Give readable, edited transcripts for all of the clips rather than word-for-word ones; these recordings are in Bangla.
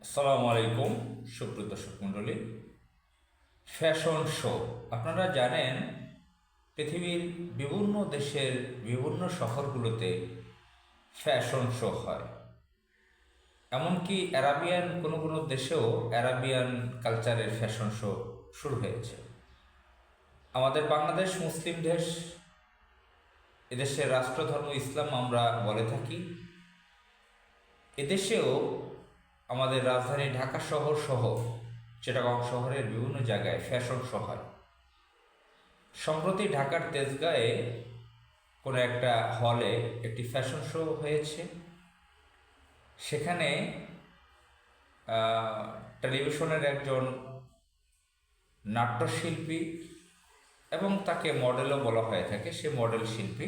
আসসালামু আলাইকুম সুপ্রিয় দর্শক মণ্ডলী। ফ্যাশন শো, আপনারা জানেন পৃথিবীর বিভিন্ন দেশের বিভিন্ন শহরগুলোতে ফ্যাশন শো হয়। এমনকি অ্যারাবিয়ান কোনো কোনো দেশেও অ্যারাবিয়ান কালচারের ফ্যাশন শো শুরু হয়েছে। আমাদের বাংলাদেশ মুসলিম দেশ, এদেশের রাষ্ট্রধর্ম ইসলাম আমরা বলে থাকি। এদেশেও আমাদের রাজধানী ঢাকা শহর সহ চিটাগং শহরের বিভিন্ন জায়গায় ফ্যাশন শো হয়। সম্প্রতি ঢাকার তেজগাঁয়ে কোনো একটা হলে একটি ফ্যাশন শো হয়েছে। সেখানে টেলিভিশনের একজন নাট্যশিল্পী এবং তাকে মডেলও বলা হয়ে থাকে, সে মডেল শিল্পী,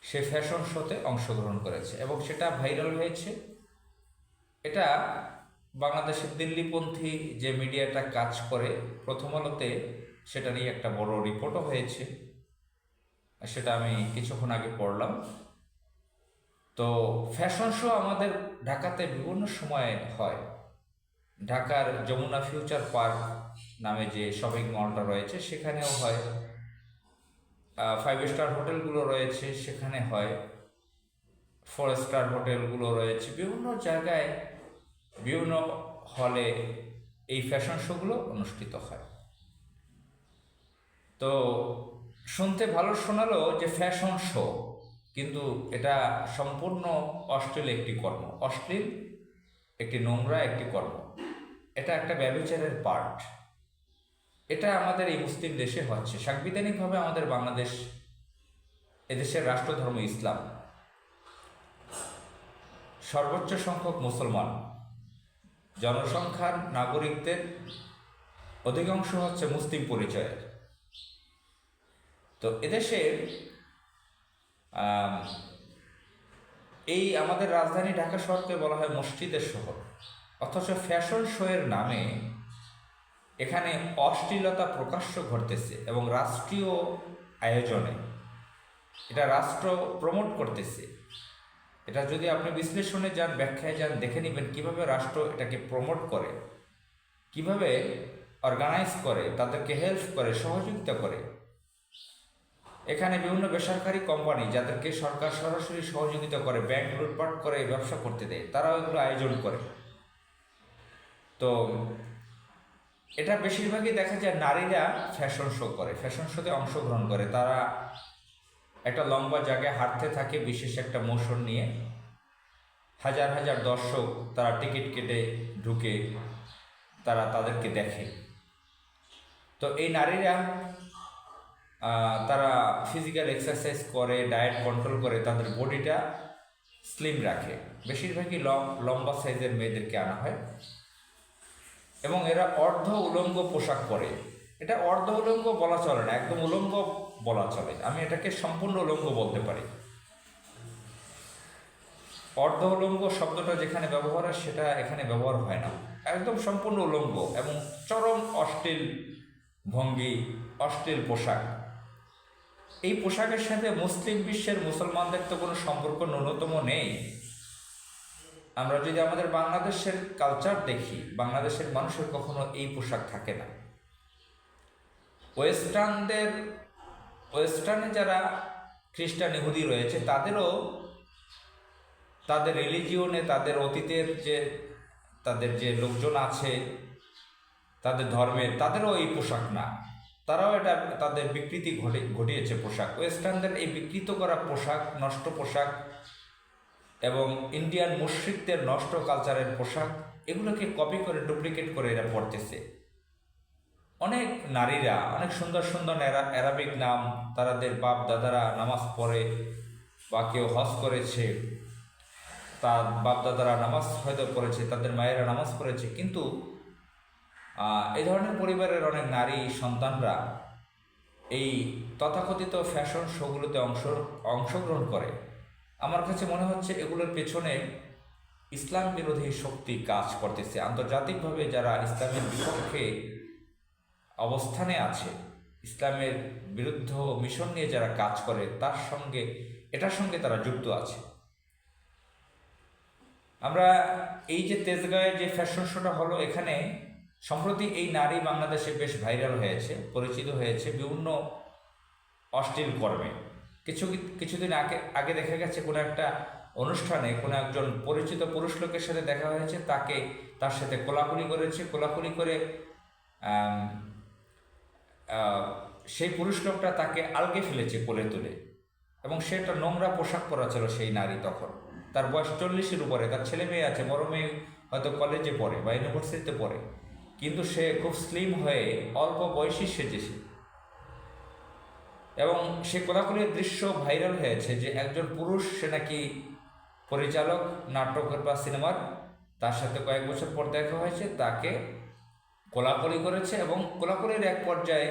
সে ফ্যাশন শোতে অংশগ্রহণ করেছে এবং সেটা ভাইরাল হয়েছে। এটা বাংলাদেশের দিল্লিপন্থী যে মিডিয়াটা কাজ করে, প্রথম আলোতে সেটা নিয়ে একটা বড় রিপোর্টও হয়েছে, সেটা আমি কিছুক্ষণ আগে পড়লাম। তো ফ্যাশন শো আমাদের ঢাকাতে বিভিন্ন সময়ে হয়। ঢাকার যমুনা ফিউচার পার্ক নামে যে শপিং মলটা রয়েছে সেখানেও হয়, 5 স্টার হোটেলগুলো রয়েছে সেখানে হয়, 4 স্টার হোটেলগুলো রয়েছে, বিভিন্ন জায়গায় বিভিন্ন হলে এই ফ্যাশন শোগুলো অনুষ্ঠিত হয়। তো শুনতে ভালো শোনালো যে ফ্যাশন শো, কিন্তু এটা সম্পূর্ণ অশ্লীল একটি কর্ম, অশ্লীল একটি নোংরা একটি কর্ম। এটা একটা ব্যভিচারের পার্ট। এটা আমাদের এই মুসলিম দেশে হচ্ছে। সাংবিধানিকভাবে আমাদের বাংলাদেশ, এদেশের রাষ্ট্রধর্ম ইসলাম, সর্বোচ্চ সংখ্যক মুসলমান, জনসংখ্যার নাগরিকদের অধিকাংশ হচ্ছে মুসলিম পরিচয়ের। তো এদেশের এই আমাদের রাজধানী ঢাকা শহরকে বলা হয় মসজিদের শহর, অথচ ফ্যাশন শো এর নামে এখানে অশ্লীলতা প্রকাশ্য ঘটতেছে এবং রাষ্ট্রীয় আয়োজনে এটা রাষ্ট্র প্রমোট করতেছে। এটা যদি আপনি বিশ্লেষণে যান, ব্যাখ্যায় যান, দেখে নেবেন কিভাবে রাষ্ট্র এটাকে প্রমোট করে, কিভাবে অর্গানাইজ করে, তাদেরকে হেল্প করে, সহযোগিতা করে। এখানে বিভিন্ন বেসরকারি কোম্পানি যাদেরকে সরকার সরাসরি সহযোগিতা করে, ব্যাংক লুটপাট করে ব্যবসা করতে দেয়, তারাও এগুলো আয়োজন করে। তো এটা বেশিরভাগই দেখা যায় নারীরা ফ্যাশন শো করে, ফ্যাশন শোতে অংশগ্রহণ করে। তারা একটা লম্বা জায়গায় হাঁটতে থাকে বিশেষ একটা মোশন নিয়ে, হাজার হাজার দর্শক তারা টিকিট কেটে ঢুকে তারা তাদেরকে দেখে। তো এই নারীরা তারা ফিজিক্যাল এক্সারসাইজ করে, ডায়েট কন্ট্রোল করে, তাদের বডিটা স্লিম রাখে। বেশিরভাগই লম্বা সাইজের মেয়েদেরকে আনা হয় এবং এরা অর্ধ উলঙ্গ পোশাক পরে। এটা অর্ধ উলঙ্গ বলা চলে না, একদম উলঙ্গ বলা চলে। আমি এটাকে সম্পূর্ণ উলঙ্গ বলতে পারি। অর্ধ উলঙ্গ শব্দটা যেখানে ব্যবহার হয় সেটা এখানে ব্যবহার হয় না। একদম সম্পূর্ণ উলঙ্গ এবং চরম অশ্লীল ভঙ্গি, অশ্লীল পোশাক। এই পোশাকের সাথে মুসলিম বিশ্বের মুসলমানদের তো কোনো সম্পর্ক ন্যূনতম নেই। আমরা যদি আমাদের বাংলাদেশের কালচার দেখি, বাংলাদেশের মানুষের কখনো এই পোশাক থাকে না। ওয়েস্টার্নে যারা খ্রিস্টান ইহুদি রয়েছে, তাদেরও তাদের রিলিজিয়নে, তাদের অতীতের যে তাদের যে লোকজন আছে তাদের ধর্মের, তাদেরও এই পোশাক না। তারাও এটা তাদের বিকৃতি ঘটিয়েছে পোশাক। ওয়েস্টার্নদের এই বিকৃত করা পোশাক, নষ্ট পোশাক এবং ইন্ডিয়ান মুশরিকদের নষ্ট কালচারের পোশাক, এগুলোকে কপি করে ডুপ্লিকেট করে এরা পড়তেছে। অনেক নারীরা অনেক সুন্দর সুন্দর অ্যারাবিক নাম, তাদের বাপ দাদারা নামাজ পড়ে বা কেউ হজ করেছে, তার বাপ দাদারা নামাজ হয়তো পড়েছে, তাদের মায়েরা নামাজ পড়েছে, কিন্তু এই ধরনের পরিবারের অনেক নারী সন্তানরা এই তথাকথিত ফ্যাশন শোগুলোতে অংশগ্রহণ করে। আমার কাছে মনে হচ্ছে এগুলোর পেছনে ইসলাম বিরোধী শক্তি কাজ করতেছে। আন্তর্জাতিকভাবে যারা ইসলামের বিপক্ষে অবস্থানে আছে, ইসলামের বিরুদ্ধ মিশন নিয়ে যারা কাজ করে, এটার সঙ্গে তারা যুক্ত আছে। আমরা এই যে তেজগাঁয়ে যে ফ্যাশন শোটা হলো, এখানে সম্প্রতি এই নারী বাংলাদেশে বেশ ভাইরাল হয়েছে, পরিচিত হয়েছে বিভিন্ন অশ্লীল কর্মে। কিছুদিন আগে আগে দেখা গেছে কোনো একটা অনুষ্ঠানে কোনো একজন পরিচিত পুরুষ লোকের সাথে দেখা হয়েছে, তার সাথে কোলাকুলি করেছে, কোলাকুলি করে আম, আহ, সেই পুরুষ লোকটা তাকে আলগে ফেলেছে কোলে তুলে, এবং সে একটা নোংরা পোশাক পরা ছিল সেই নারী। তখন তার বয়স 40-এর উপরে, তার ছেলে মেয়ে আছে, বড় মেয়ে হয়তো কলেজে পড়ে বা ইউনিভার্সিটিতে পড়ে, কিন্তু সে খুব স্লিম হয়ে অল্প বয়সী সেজেছে। এবং সে কোলাকুলির দৃশ্য ভাইরাল হয়েছে যে একজন পুরুষ, সে নাকি পরিচালক নাটকের বা সিনেমার, তার সাথে কয়েক বছর পর দেখা হয়েছে, তাকে কোলাকুলি করেছে, এবং কোলাকুলির এক পর্যায়ে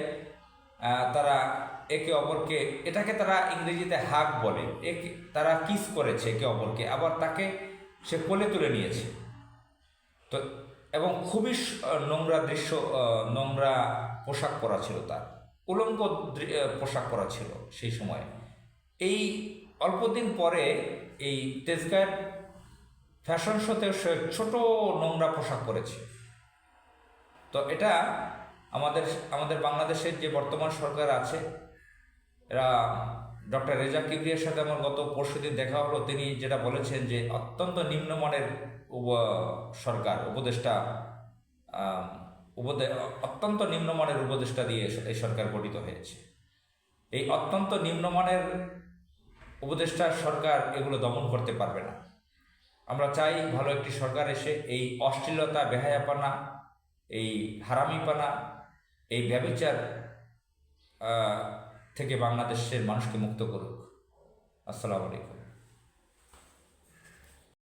তারা একে অপরকে, এটাকে তারা ইংরেজিতে হাগ বলে, তারা কিস করেছে একে অপরকে, আবার তাকে সে কোলে তুলে নিয়েছে। তো এবং খুবই নোংরা দৃশ্য, নোংরা পোশাক পরা ছিল, তার উলঙ্গ পোশাক পরা ছিল সেই সময়। এই অল্পদিন পরে এই তেজগাঁয়ের ফ্যাশন শোতে সে ছোট নোংরা পোশাক পরেছে। তো এটা আমাদের আমাদের বাংলাদেশের যে বর্তমান সরকার আছে, এরা ডক্টর রেজা কিবরিয়ার সাথে আমার গত পরশুদিন দেখা হলো, তিনি যেটা বলেছেন যে অত্যন্ত নিম্নমানের সরকার উপদেষ্টা, আহ, অত্যন্ত নিম্নমানের উপদেষ্টা দিয়ে এই সরকার গঠিত হয়েছে। এই অত্যন্ত নিম্নমানের উপদেষ্টা সরকার এগুলো দমন করতে পারবে না। আমরা চাই ভালো একটি সরকার এসে এই অশ্লীলতা, বেহায়াপনা, এই হারামিপানা, এই ব্যভিচার থেকে বাংলাদেশের মানুষকে মুক্ত করুক। আসসালামু আলাইকুম।